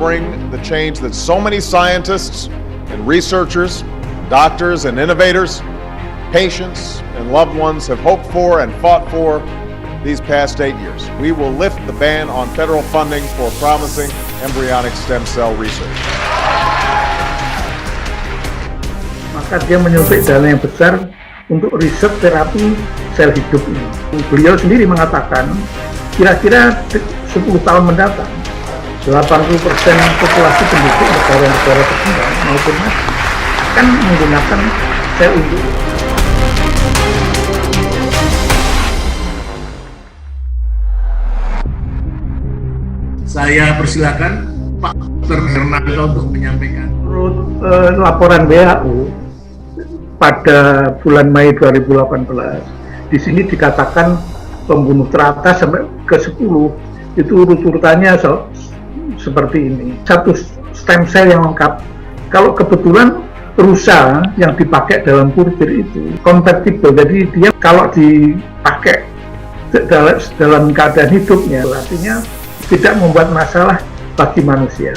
bring the change that so many scientists and researchers, doctors and innovators, patients and loved ones have hoped for and fought for these past 8 years. We will lift the ban on federal funding for promising embryonic stem cell research. Maka dia menyuntik dana yang besar untuk riset terapi sel hidup ini. Beliau sendiri mengatakan kira-kira 10 tahun mendatang 80% populasi penduduk negara-negara berkembang maupun maju akan menggunakan sel induk. Saya persilakan Pak Dr. Hernando untuk menyampaikan. Menurut laporan WHO pada bulan Mei 2018, di sini dikatakan pembunuh teratas sampai ke 10 itu urut-urutannya seperti ini. Satu stem cell yang lengkap, kalau kebetulan rusa yang dipakai dalam purpir itu kompatibel, jadi dia kalau dipakai dalam keadaan hidupnya artinya tidak membuat masalah bagi manusia.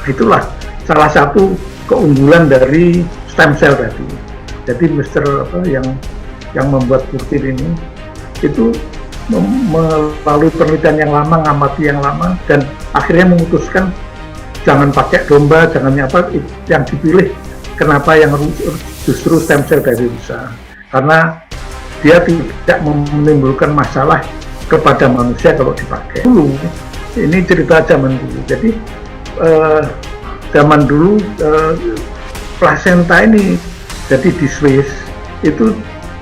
Itulah salah satu keunggulan dari stem cell tadi. Jadi yang membuat purpir ini itu melalui penelitian yang lama, ngamati yang lama, dan akhirnya memutuskan jangan pakai domba, jangan apa, yang dipilih kenapa yang justru stem cell dari rusa, karena dia tidak menimbulkan masalah kepada manusia kalau dipakai. Dulu, ini cerita zaman dulu. Jadi zaman dulu plasenta ini, jadi di Swiss itu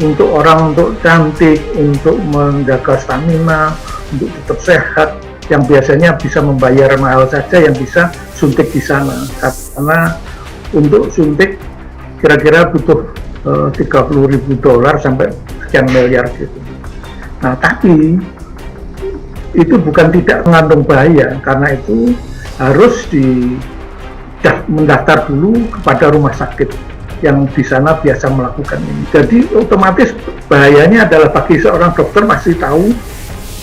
untuk orang untuk cantik, untuk menjaga stamina, untuk tetap sehat, yang biasanya bisa membayar mahal saja yang bisa suntik di sana, karena untuk suntik kira-kira butuh $30.000 sampai sekian miliar gitu. Nah, tapi itu bukan tidak mengandung bahaya, karena itu harus mendaftar dulu kepada rumah sakit yang di sana biasa melakukan ini. Jadi otomatis bahayanya adalah bagi seorang dokter pasti tahu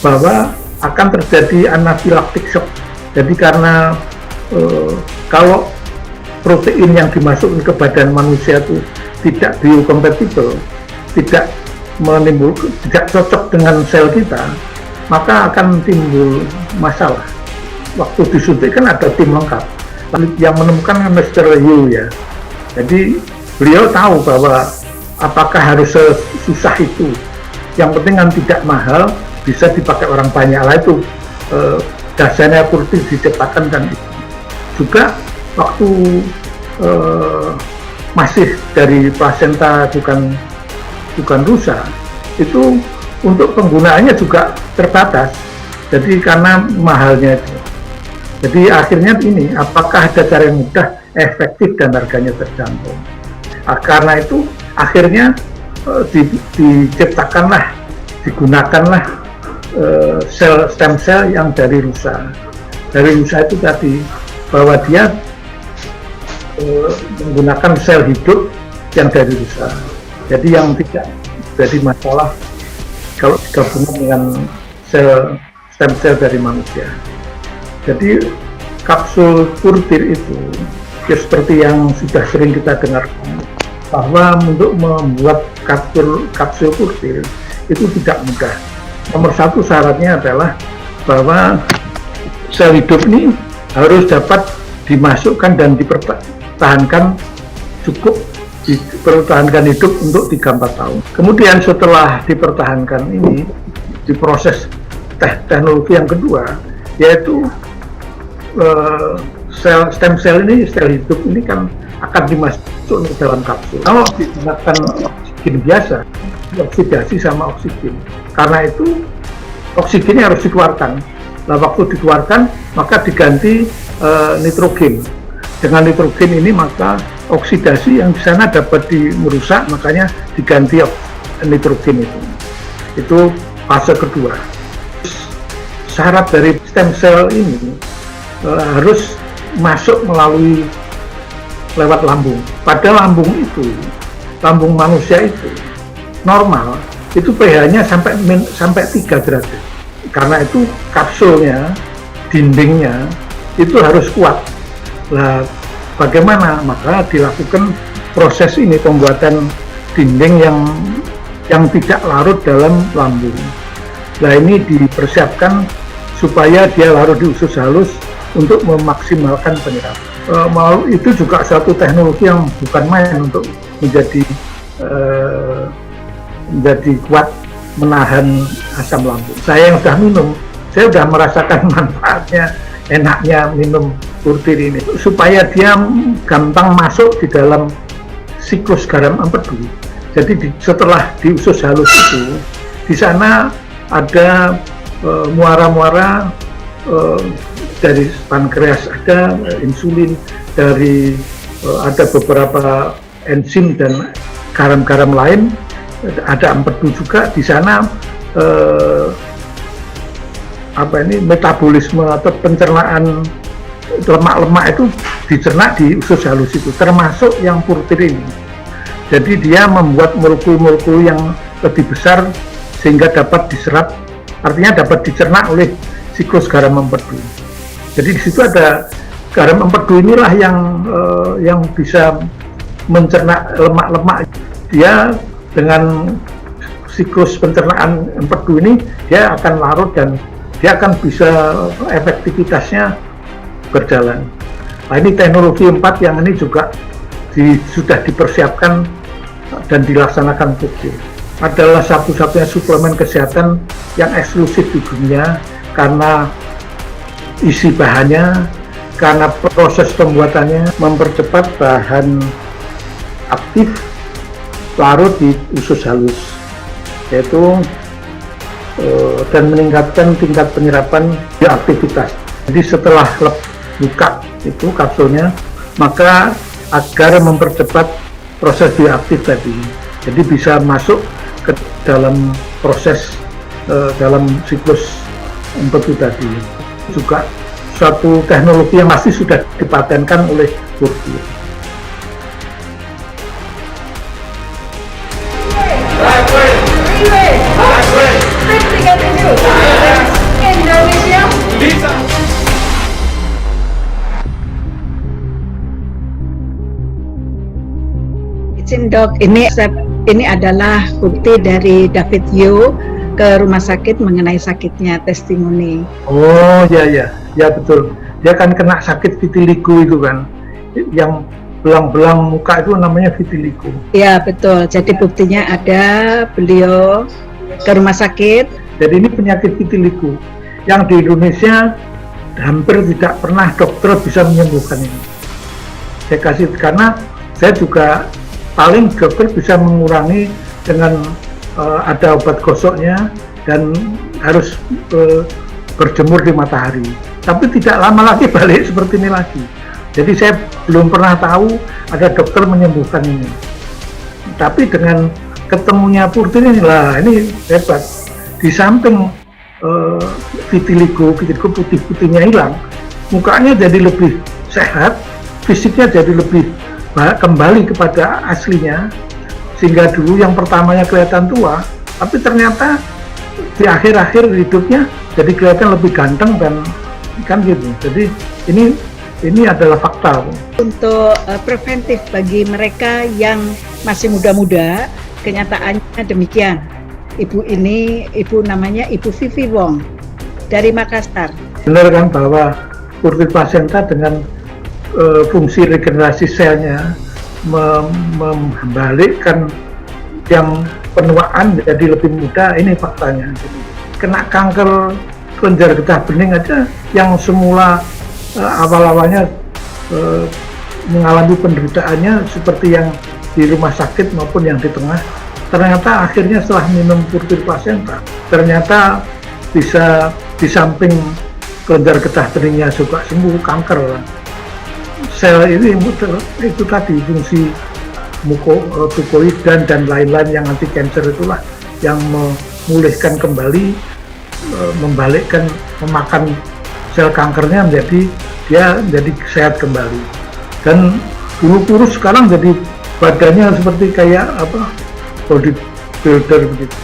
bahwa akan terjadi anaphylactic shock. Jadi karena kalau protein yang dimasukkan ke badan manusia itu tidak biokompatibel, tidak cocok dengan sel kita, maka akan timbul masalah. Waktu disuntik kan ada tim lengkap, yang menemukan Mr. Yu ya. Jadi beliau tahu bahwa apakah harus sesusah itu. Yang penting kan tidak mahal, bisa dipakai orang banyak lah, itu dasarnya purpir diciptakan kan itu. Juga waktu masih dari plasenta bukan rusa, itu untuk penggunaannya juga terbatas, jadi karena mahalnya itu. Jadi akhirnya ini, apakah ada cara yang mudah, efektif, dan harganya terjangkau. Karena itu akhirnya digunakanlah stem cell yang dari rusa. Dari rusa itu tadi, bahwa dia menggunakan sel hidup yang dari rusa. Jadi yang tidak jadi masalah kalau digabungkan dengan stem cell dari manusia. Jadi kapsul purpir itu ya seperti yang sudah sering kita dengarkan, bahwa untuk membuat kapsul purpir itu tidak mudah. Nomor satu syaratnya adalah bahwa sel hidup ini harus dapat dimasukkan dan dipertahankan dipertahankan hidup untuk 3-4 tahun. Kemudian setelah dipertahankan ini, diproses teknologi yang kedua, yaitu stem cell hidup ini kan akan dimasukkan ke dalam kapsul. Kalau digunakan oksigen biasa, dioksidasi sama oksigen. Karena itu oksigennya harus dikeluarkan. Nah, waktu dikeluarkan maka diganti nitrogen. Dengan nitrogen ini maka oksidasi yang di sana dapat merusak, makanya diganti nitrogen itu. Itu fase kedua. Syarat dari stem cell ini harus masuk lewat lambung. Pada lambung manusia itu normal, itu pH-nya sampai 3 derajat. Karena itu kapsulnya, dindingnya itu harus kuat. Nah, bagaimana? Maka dilakukan proses ini, pembuatan dinding yang tidak larut dalam lambung. Nah, ini dipersiapkan supaya dia larut di usus halus untuk memaksimalkan penyerapan. Itu juga suatu teknologi yang bukan main untuk menjadi kuat menahan asam lambung. Saya yang sudah minum, saya sudah merasakan manfaatnya, enaknya minum Purtir ini, supaya dia gampang masuk di dalam siklus garam empedu. Jadi setelah di usus halus itu, di sana ada muara-muara dari pankreas, ada insulin, dari ada beberapa enzim dan garam-garam lain, ada empedu juga di sana. Metabolisme atau pencernaan lemak-lemak itu dicerna di usus halus itu, termasuk yang Purtir ini. Jadi dia membuat molekul-molekul yang lebih besar sehingga dapat diserap, artinya dapat dicerna oleh siklus garam empedu. Jadi di situ ada garam empedu inilah yang bisa mencerna lemak-lemak. Dia dengan siklus pencernaan empedu ini dia akan larut dan dia akan bisa efektivitasnya berjalan. Nah, ini teknologi 4 yang ini juga sudah dipersiapkan dan dilaksanakan Purtir. Adalah satu-satunya suplemen kesehatan yang eksklusif di dunia karena isi bahannya, karena proses pembuatannya mempercepat bahan aktif larut di usus halus, yaitu dan meningkatkan tingkat penyerapan bioaktivitas. Jadi setelah buka itu kapsulnya, maka agar mempercepat proses bioaktif tadi, jadi bisa masuk ke dalam proses dalam siklus empedu tadi. Juga suatu teknologi yang masih sudah dipatenkan oleh Purtir. Izin dok, ini adalah bukti dari David Yo ke rumah sakit mengenai sakitnya testimoni. Oh ya betul. Dia kan kena sakit vitiligo itu kan, yang belang-belang muka itu namanya vitiligo. Ya betul. Jadi buktinya ada beliau ke rumah sakit. Jadi ini penyakit vitiligo yang di Indonesia hampir tidak pernah dokter bisa menyembuhkan ini. Saya kasih karena saya juga paling dokter bisa mengurangi dengan ada obat gosoknya dan harus berjemur di matahari. Tapi tidak lama lagi balik seperti ini lagi. Jadi saya belum pernah tahu ada dokter menyembuhkan ini. Tapi dengan ketemunya Purtir inilah, ini hebat. Di samping vitiligo putih-putihnya hilang, mukanya jadi lebih sehat, fisiknya jadi lebih kembali kepada aslinya, sehingga dulu yang pertamanya kelihatan tua, tapi ternyata di akhir-akhir hidupnya jadi kelihatan lebih ganteng dan kan gitu. Jadi ini adalah fakta. Untuk preventif bagi mereka yang masih muda-muda, kenyataannya demikian. Ibu namanya Ibu Vivi Wong dari Makassar. Benar kan bahwa Purtir Placenta dengan fungsi regenerasi selnya membalikkan yang penuaan jadi lebih muda, ini faktanya. Kena kanker kelenjar getah bening aja yang semula awal-awalnya mengalami penderitaannya seperti yang di rumah sakit maupun yang di tengah, ternyata akhirnya setelah minum Purtir Placenta ternyata bisa di samping kelenjar getah beningnya juga sembuh kanker. Sel ini itu tadi fungsi mukoid dan lain-lain yang anti cancer itulah yang memulihkan kembali, membalikkan, memakan sel kankernya menjadi sehat kembali. Dan dulu kurus sekarang jadi badannya seperti kayak bodybuilder begitu.